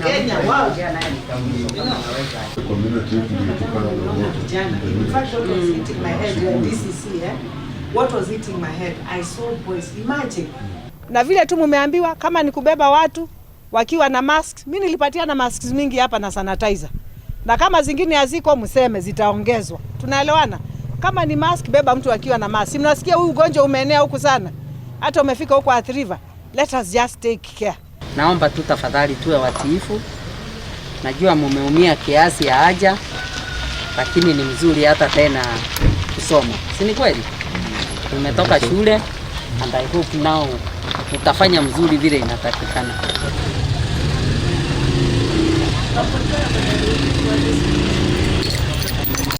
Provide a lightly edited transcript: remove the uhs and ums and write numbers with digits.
Kenya wao what was hitting my head? I saw boys. Imagine. Na vile tu mumeambiwa kama ni kubeba watu wakiwa na mask, mimi nilipatia na masks mingi hapa na sanitizer. Na kama zingine haziko mseme zitaongezwa. Tunaelewana? Kama ni mask beba mtu akiwa na mask. Mnasikia huu ugonjwa umeenea huku sana. Hata umefika huko Athi River. Let us just take care. Naomba tu tafadhali tuwe watiifu. Najua mumeumia kiasi ya haja, lakini ni mzuri hata tena kusoma. Si ni kweli? Tumetoka shule and I hope now utafanya mzuri vile inatakikana.